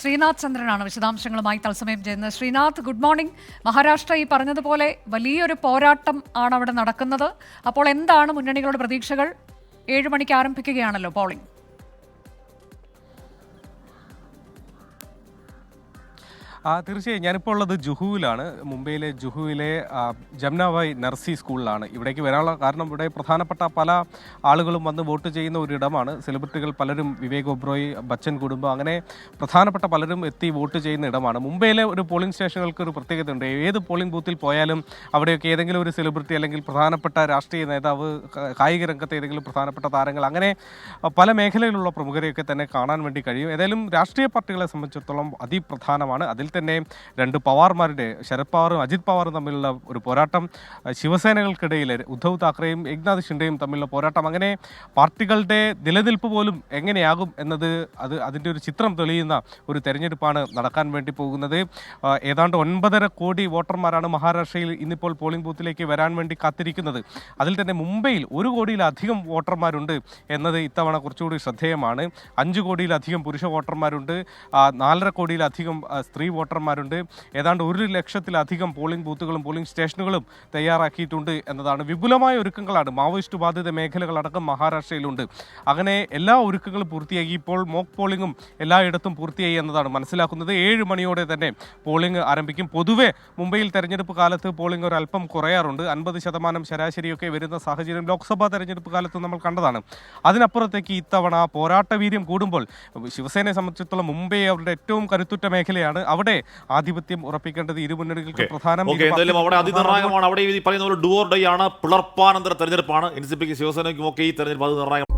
ശ്രീനാഥ് ചന്ദ്രനാണ് വിശദാംശങ്ങളുമായി തത്സമയം ചെയ്യുന്നത്. Sreenath, good morning. മഹാരാഷ്ട്ര ഈ പറഞ്ഞതുപോലെ വലിയൊരു പോരാട്ടം ആണ് അവിടെ നടക്കുന്നത്. അപ്പോൾ എന്താണ് മുന്നണികളുടെ പ്രതീക്ഷകൾ? 7 മണിക്ക് ആരംഭിക്കുകയാണല്ലോ പോളിംഗ്. തീർച്ചയായും ഞാനിപ്പോൾ ഉള്ളത് ജുഹുവിലാണ്. മുംബൈയിലെ ജുഹുവിലെ ജംനാഭായ് നർസി സ്കൂളിലാണ്. ഇവിടേക്ക് വരാനുള്ള കാരണം ഇവിടെ പ്രധാനപ്പെട്ട പല ആളുകളും വന്ന് വോട്ട് ചെയ്യുന്ന ഒരിടമാണ്. സെലിബ്രിറ്റികൾ പലരും, വിവേക് ഒബ്രോയ്, ബച്ചൻ കുടുംബം, അങ്ങനെ പ്രധാനപ്പെട്ട പലരും എത്തി വോട്ട് ചെയ്യുന്ന ഇടമാണ്. മുംബൈയിലെ ഒരു പോളിംഗ് സ്റ്റേഷനുകൾക്ക് ഒരു പ്രത്യേകതയുണ്ട്. ഏത് പോളിംഗ് ബൂത്തിൽ പോയാലും അവിടെയൊക്കെ ഏതെങ്കിലും ഒരു സെലിബ്രിറ്റി അല്ലെങ്കിൽ പ്രധാനപ്പെട്ട രാഷ്ട്രീയ നേതാവ്, കായിക രംഗത്തെ ഏതെങ്കിലും പ്രധാനപ്പെട്ട താരങ്ങൾ, അങ്ങനെ പല മേഖലയിലുള്ള പ്രമുഖരെയൊക്കെ തന്നെ കാണാൻ വേണ്ടി കഴിയും. ഏതായാലും രാഷ്ട്രീയ പാർട്ടികളെ സംബന്ധിച്ചിടത്തോളം അതിപ്രധാനമാണ്. അതിൽ തന്നെ രണ്ട് പവാർമാരുടെ, ശരത് പവാറും അജിത് പവാറും തമ്മിലുള്ള ഒരു പോരാട്ടം, ശിവസേനകൾക്കിടയിൽ ഉദ്ധവ് താക്കറെയും ഏക്നാഥ് ഷിൻഡെയും തമ്മിലുള്ള പോരാട്ടം, അങ്ങനെ പാർട്ടികളുടെ നിലനിൽപ്പ് പോലും എങ്ങനെയാകും എന്നത് അതിൻ്റെ ഒരു ചിത്രം തെളിയുന്ന ഒരു തെരഞ്ഞെടുപ്പാണ് നടക്കാൻ വേണ്ടി പോകുന്നത്. ഏതാണ്ട് 9.5 കോടി വോട്ടർമാരാണ് മഹാരാഷ്ട്രയിൽ ഇന്നിപ്പോൾ പോളിംഗ് ബൂത്തിലേക്ക് വരാൻ വേണ്ടി കാത്തിരിക്കുന്നത്. അതിൽ തന്നെ മുംബൈയിൽ 1 കോടിയിലധികം വോട്ടർമാരുണ്ട് എന്നത് ഇത്തവണ കുറച്ചുകൂടി ശ്രദ്ധേയമാണ്. 5 കോടിയിലധികം പുരുഷ വോട്ടർമാരുണ്ട്, 4.5 കോടിയിലധികം സ്ത്രീ വോട്ടർമാരുണ്ട്. ഏതാണ്ട് 1 ലക്ഷത്തിലധികം പോളിംഗ് ബൂത്തുകളും പോളിംഗ് സ്റ്റേഷനുകളും തയ്യാറാക്കിയിട്ടുണ്ട് എന്നതാണ്. വിപുലമായ ഒരുക്കങ്ങളാണ്. മാവോയിസ്റ്റ് ബാധിത മേഖലകളടക്കം മഹാരാഷ്ട്രയിലുണ്ട്. അങ്ങനെ എല്ലാ ഒരുക്കങ്ങളും പൂർത്തിയാക്കി. ഇപ്പോൾ മോക്ക് പോളിംഗും എല്ലായിടത്തും പൂർത്തിയായി എന്നതാണ് മനസ്സിലാക്കുന്നത്. 7 മണിയോടെ തന്നെ പോളിംഗ് ആരംഭിക്കും. പൊതുവെ മുംബൈയിൽ തെരഞ്ഞെടുപ്പ് കാലത്ത് പോളിംഗ് ഒരല്പം കുറയാറുണ്ട്. 50% ശരാശരിയൊക്കെ വരുന്ന സാഹചര്യം ലോക്സഭാ തെരഞ്ഞെടുപ്പ് കാലത്ത് നമ്മൾ കണ്ടതാണ്. അതിനപ്പുറത്തേക്ക് ഇത്തവണ പോരാട്ടവീര്യം കൂടുമ്പോൾ ശിവസേനയെ സംബന്ധിച്ചിടത്തോളം മുംബൈ അവരുടെ ഏറ്റവും കരുത്തുറ്റ മേഖലയാണ്. അവിടെ ആധിപത്യം ഉറപ്പിക്കേണ്ടത് ഇരു മുന്നണികൾക്ക് പ്രധാനം. അവിടെ അതിനിർണായകമാണ്. അവിടെ പറയുന്ന ഒരു ഡു ഓർ ഡൈ ആണ്, പിളർപ്പാനന്തര തെരഞ്ഞെടുപ്പാണ്. എൻ സി പിക്ക് ശിവസേനയ്ക്കും ഒക്കെ ഈ തെരഞ്ഞെടുപ്പ് അത് നിർണായകം.